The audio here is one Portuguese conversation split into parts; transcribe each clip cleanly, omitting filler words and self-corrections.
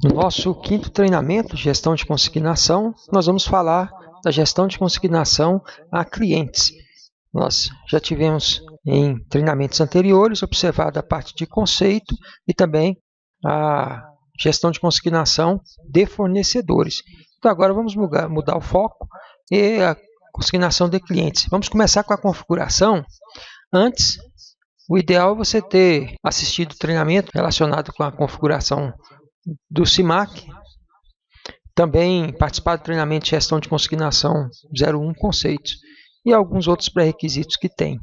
No nosso quinto treinamento, gestão de consignação, nós vamos falar da gestão de consignação a clientes. Nós já tivemos em treinamentos anteriores observado a parte de conceito e também a gestão de consignação de fornecedores. Então agora vamos mudar o foco e a consignação de clientes. Vamos começar com a configuração. Antes, o ideal é você ter assistido o treinamento relacionado com a configuração do CIMAC, também participar do treinamento de gestão de consignação 01 conceitos e alguns outros pré-requisitos que tem.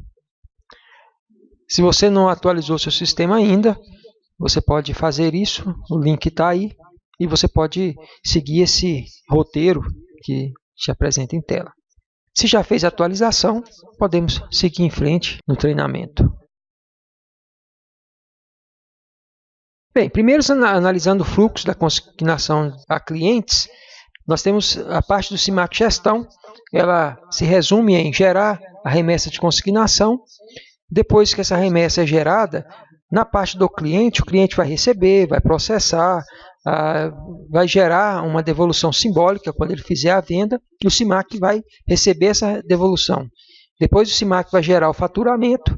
Se você não atualizou seu sistema ainda, você pode fazer isso, o link está aí, e você pode seguir esse roteiro que te apresenta em tela. Se já fez a atualização, podemos seguir em frente no treinamento. Bem, primeiro analisando o fluxo da consignação a clientes, nós temos a parte do CIMAC Gestão, ela se resume em gerar a remessa de consignação. Depois que essa remessa é gerada, na parte do cliente, o cliente vai receber, vai processar, vai gerar uma devolução simbólica quando ele fizer a venda, e o CIMAC vai receber essa devolução. Depois o CIMAC vai gerar o faturamento.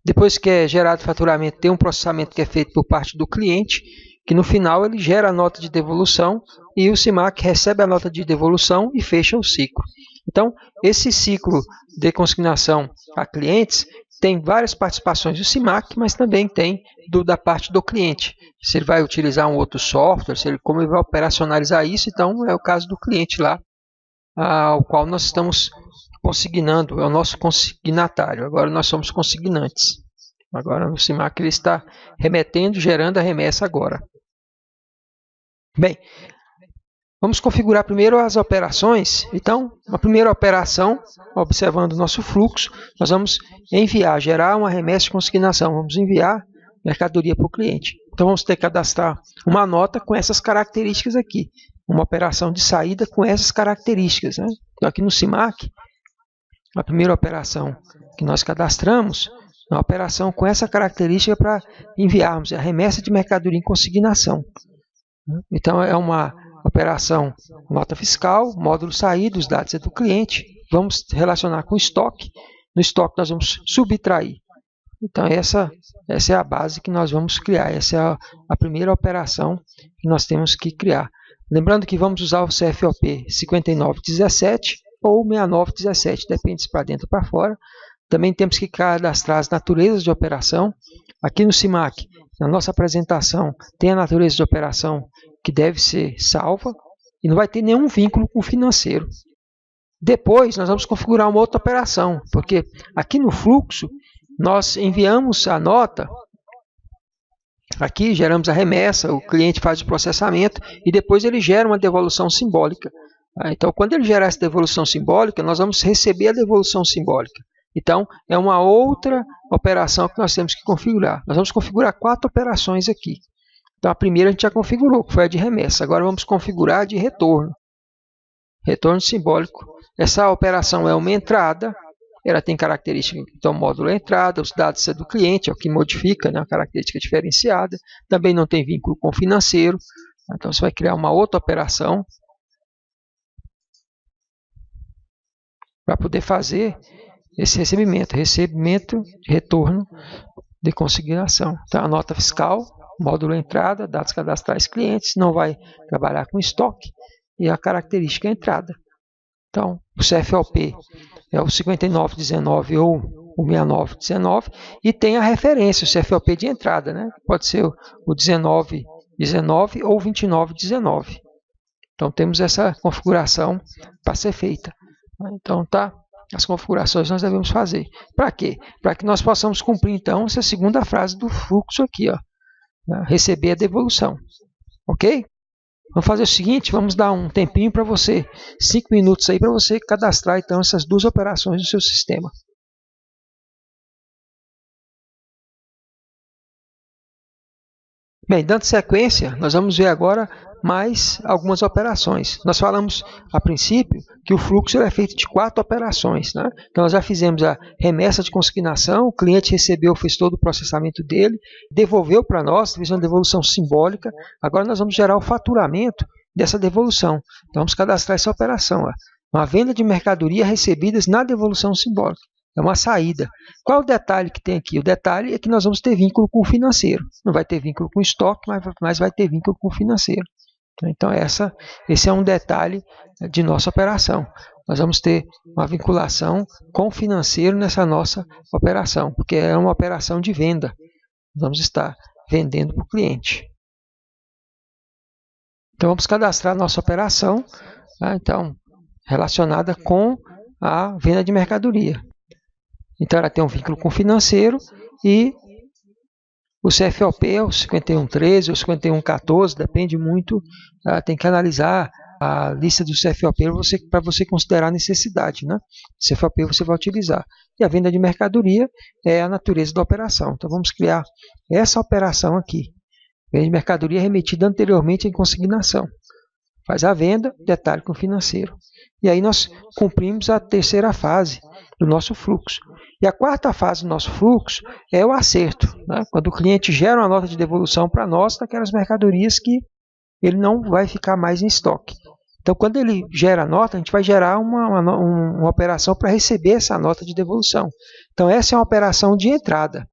Depois que é gerado o faturamento, tem um processamento que é feito por parte do cliente, que no final ele gera a nota de devolução e o CIMAC recebe a nota de devolução e fecha o ciclo. Então, esse ciclo de consignação a clientes tem várias participações do CIMAC, mas também tem da parte do cliente. Se ele vai utilizar um outro software, como ele vai operacionalizar isso, então é o caso do cliente lá, ao qual nós estamos consignando, é o nosso consignatário. Agora nós somos consignantes. Agora o CIMAC ele está remetendo, gerando a remessa agora. Bem, vamos configurar primeiro as operações. Então, a primeira operação, observando o nosso fluxo, nós vamos enviar, gerar uma remessa de consignação. Vamos enviar mercadoria para o cliente. Então, vamos ter que cadastrar uma nota com essas características aqui. Uma operação de saída com essas características, né? Então, aqui no CIMAC, a primeira operação que nós cadastramos é uma operação com essa característica para enviarmos a remessa de mercadoria em consignação. Então, é uma operação nota fiscal, módulo saída, os dados é do cliente. Vamos relacionar com o estoque. No estoque nós vamos subtrair. Então, essa é a base que nós vamos criar. Essa é a primeira operação que nós temos que criar. Lembrando que vamos usar o CFOP 5917 ou 6917, depende se para dentro ou para fora. Também temos que cadastrar as naturezas de operação. Aqui no CIMAC, na nossa apresentação, tem a natureza de operação que deve ser salva e não vai ter nenhum vínculo com o financeiro. Depois, nós vamos configurar uma outra operação, porque aqui no fluxo, nós enviamos a nota, aqui geramos a remessa, o cliente faz o processamento e depois ele gera uma devolução simbólica. Então, quando ele gerar essa devolução simbólica, nós vamos receber a devolução simbólica. Então, é uma outra operação que nós temos que configurar. Nós vamos configurar 4 operações aqui. Então, a primeira a gente já configurou, que foi a de remessa. Agora vamos configurar a de retorno. Retorno simbólico. Essa operação é uma entrada. Ela tem característica, então, módulo entrada, os dados é do cliente, é o que modifica, né, a característica diferenciada. Também não tem vínculo com o financeiro. Então, você vai criar uma outra operação para poder fazer esse recebimento de retorno de consignação. Então, a nota fiscal, módulo entrada, dados cadastrais clientes, não vai trabalhar com estoque e a característica entrada. Então, o CFOP é o 5919 ou o 6919 e tem a referência, o CFOP de entrada, né? Pode ser o 1919 ou 2919. Então, temos essa configuração para ser feita. Então, tá. As configurações nós devemos fazer. Para quê? Para que nós possamos cumprir, então, essa segunda frase do fluxo aqui, ó, receber a devolução. Ok? Vamos fazer o seguinte, vamos dar um tempinho para você, 5 minutos aí para você cadastrar, então, essas 2 operações no seu sistema. Bem, dando sequência, nós vamos ver agora mais algumas operações. Nós falamos, a princípio, que o fluxo é feito de 4 operações, né? Então, nós já fizemos a remessa de consignação, o cliente recebeu, fez todo o processamento dele, devolveu para nós, fez uma devolução simbólica. Agora, nós vamos gerar o faturamento dessa devolução. Então, vamos cadastrar essa operação. Uma venda de mercadoria recebidas na devolução simbólica. É uma saída. Qual o detalhe que tem aqui? O detalhe é que nós vamos ter vínculo com o financeiro. Não vai ter vínculo com o estoque, mas vai ter vínculo com o financeiro. Então, esse é um detalhe de nossa operação. Nós vamos ter uma vinculação com o financeiro nessa nossa operação, porque é uma operação de venda. Vamos estar vendendo para o cliente. Então, vamos cadastrar nossa operação, tá? Então, relacionada com a venda de mercadoria. Então, ela tem um vínculo com o financeiro e o CFOP é o 5113 ou 5114, depende muito, tem que analisar a lista do CFOP para você considerar a necessidade, né? CFOP você vai utilizar. E a venda de mercadoria é a natureza da operação. Então, vamos criar essa operação aqui. Venda de mercadoria remetida anteriormente em consignação. Faz a venda, detalhe com o financeiro. E aí nós cumprimos a terceira fase do nosso fluxo. E a quarta fase do nosso fluxo é o acerto, né? Quando o cliente gera uma nota de devolução para nós daquelas mercadorias que ele não vai ficar mais em estoque. Então, quando ele gera a nota, a gente vai gerar uma operação para receber essa nota de devolução. Então, essa é uma operação de entrada.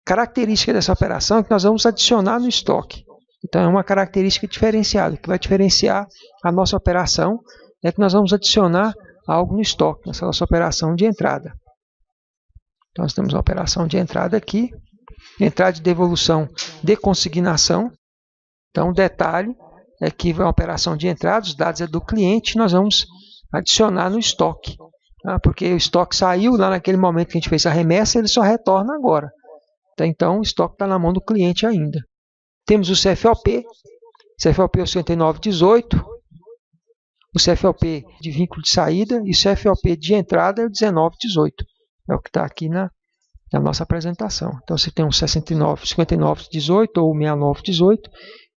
Característica dessa operação é que nós vamos adicionar no estoque. Então, é uma característica diferenciada, que vai diferenciar a nossa operação, é que nós vamos adicionar algo no estoque, nessa nossa operação de entrada. Então, nós temos uma operação de entrada aqui, entrada de devolução de consignação. Então, o detalhe é que é uma operação de entrada, os dados é do cliente, nós vamos adicionar no estoque. Tá? Porque o estoque saiu lá naquele momento que a gente fez a remessa, ele só retorna agora. Então, o estoque está na mão do cliente ainda. Temos o CFOP, CFOP é o 5918, o CFOP de vínculo de saída e o CFOP de entrada é o 1918. É o que está aqui na nossa apresentação. Então, você tem um 5918 ou 6918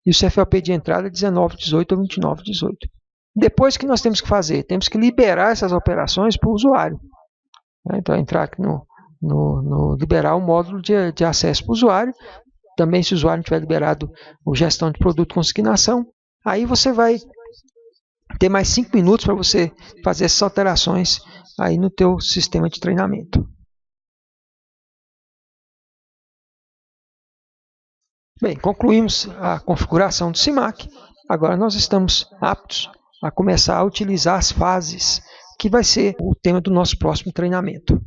e o CFOP de entrada é 1918 ou 2918. Depois, o que nós temos que fazer? Temos que liberar essas operações para o usuário. Então, entrar aqui no liberar o módulo de acesso para o usuário. Também, se o usuário não tiver liberado o gestão de produto consignação, aí você vai ter mais 5 minutos para você fazer essas alterações aí no teu sistema de treinamento. Bem, concluímos a configuração do CIMAC. Agora nós estamos aptos a começar a utilizar as fases, que vai ser o tema do nosso próximo treinamento.